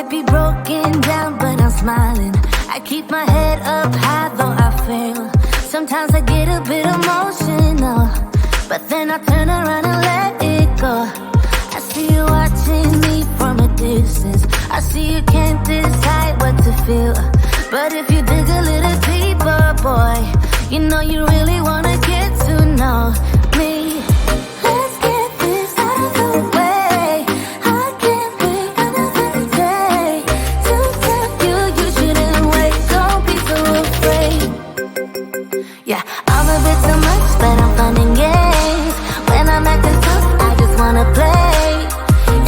might be broken down, but I'm smiling. I keep my head up high, though I fail. Sometimes I get a bit emotional, but then I turn around and let it go. I see you watching me from a distance. I see you can't decide what feel. But if you dig a little deeper, boy, you know you really wanna get to know me. Let's get this out of the way. I can't wait another day to tell you you shouldn't wait. Don't be so afraid. Yeah, I'm a bit too much, but I'm fun and games. When I'm acting tough, I just wanna play.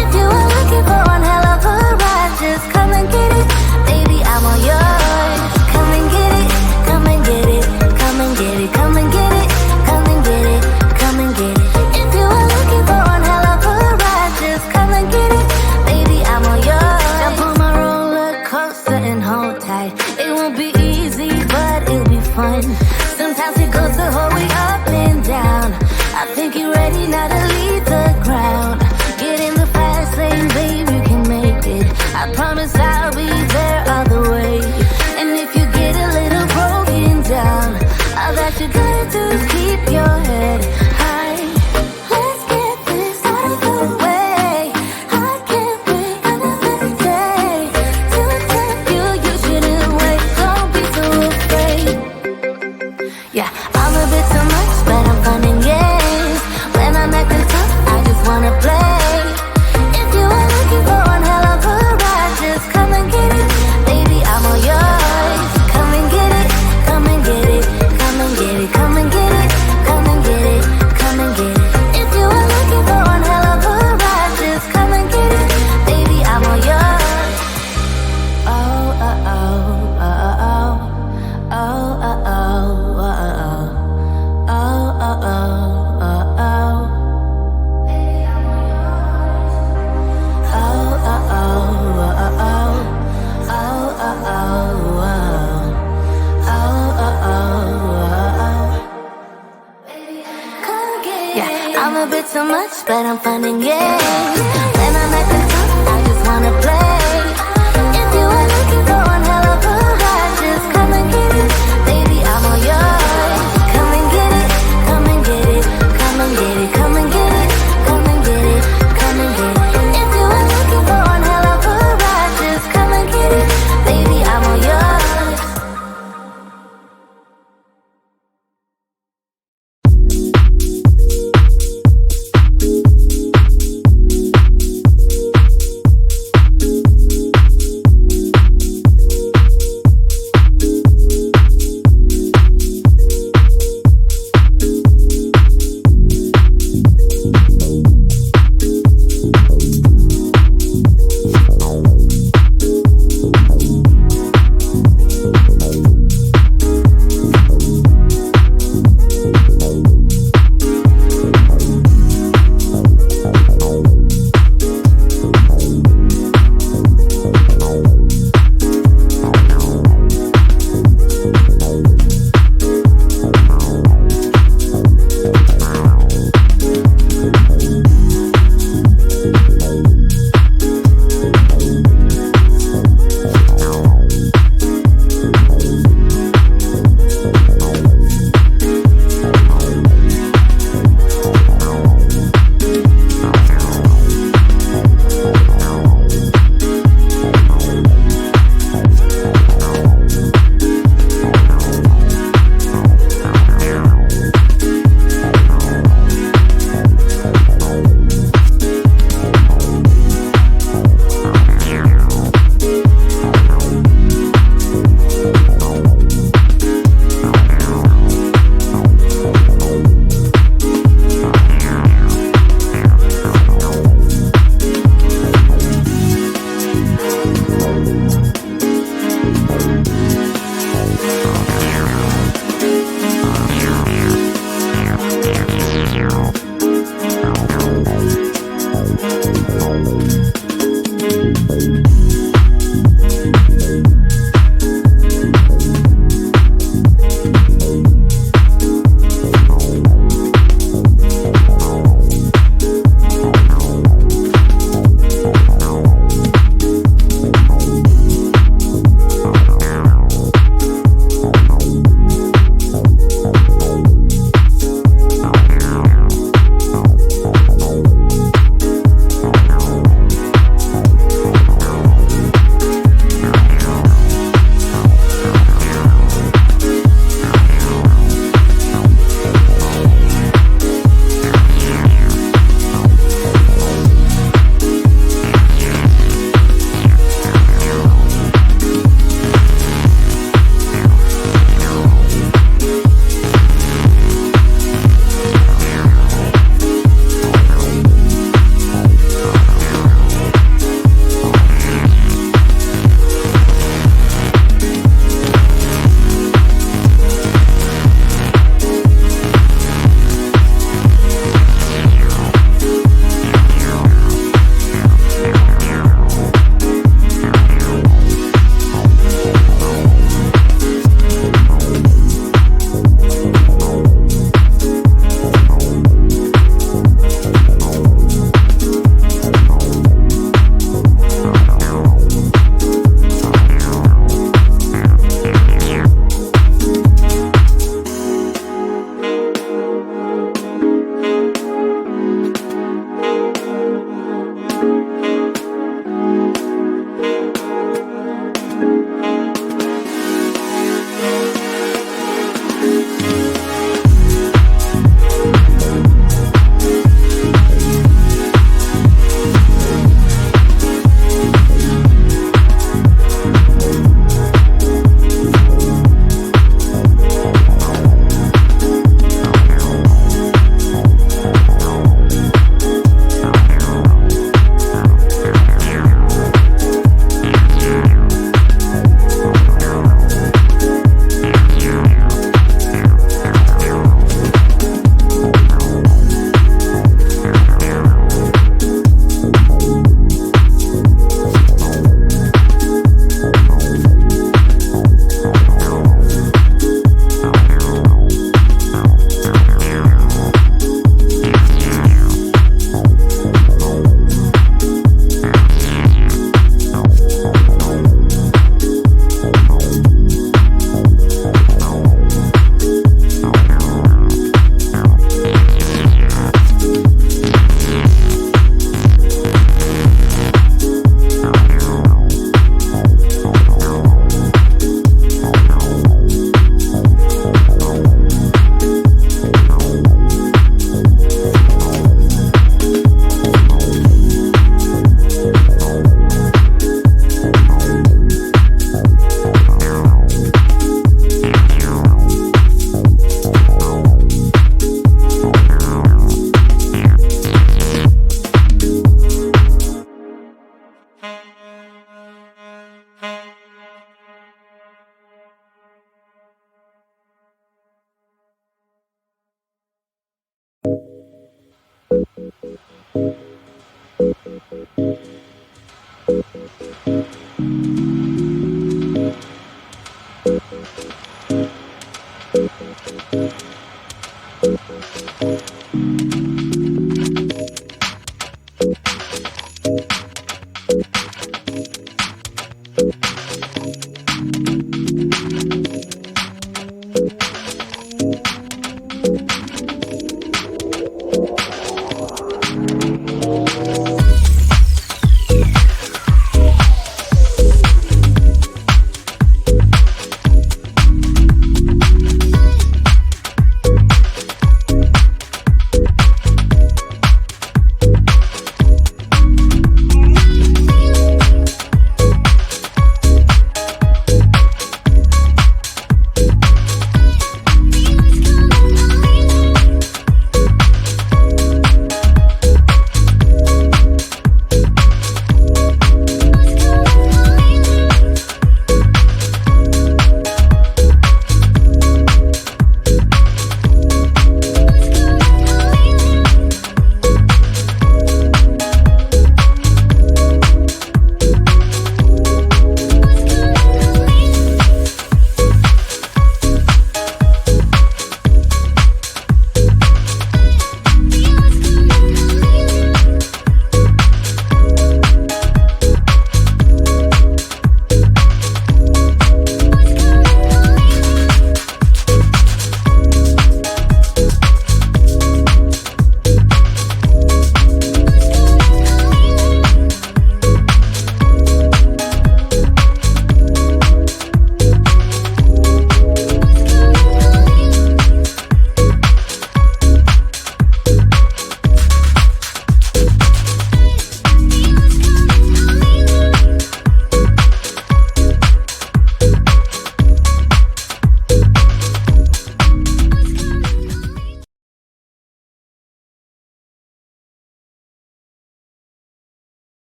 If you are looking for one hell of a ride, just come and get it. Baby, I'm all yours. Come and get it, come and get it, come and get it, come and get it, come and get it, come and get it. If you are looking for one hell of a ride, just come and get it. Baby, I'm all yours. Jump on my roller coaster and hold tight. It won't be easy, but it'll be fun. Sometimes it goes the whole way up and down. I think you're ready now to leave the ground. Get in the fast lane, babe, you can make it. I promise I'll be there all the way. And if you get a little broken down, all that you gotta do is keep your head high. Let's get this out of the way. I can't wait another day to tell you you shouldn't wait. Don't be so afraid. Yeah, I'm a bit too much, but I'm fun and games. When I'm acting tough, I just wanna play. If you are looking for one hell of a ride, just come and get it. Baby, I'm all yours. Come and get it, come and get it, come and get it, come and get it, come and get it, come and get it. If you are looking for one hell of a ride, just come and get it. Baby, I'm all yours. Oh, oh, oh, oh, oh, oh, oh, oh, oh, oh, oh, oh, oh, oh. Yeah, I'm a bit too much, but I'm fun and games. When I'm acting tough, I just wanna play.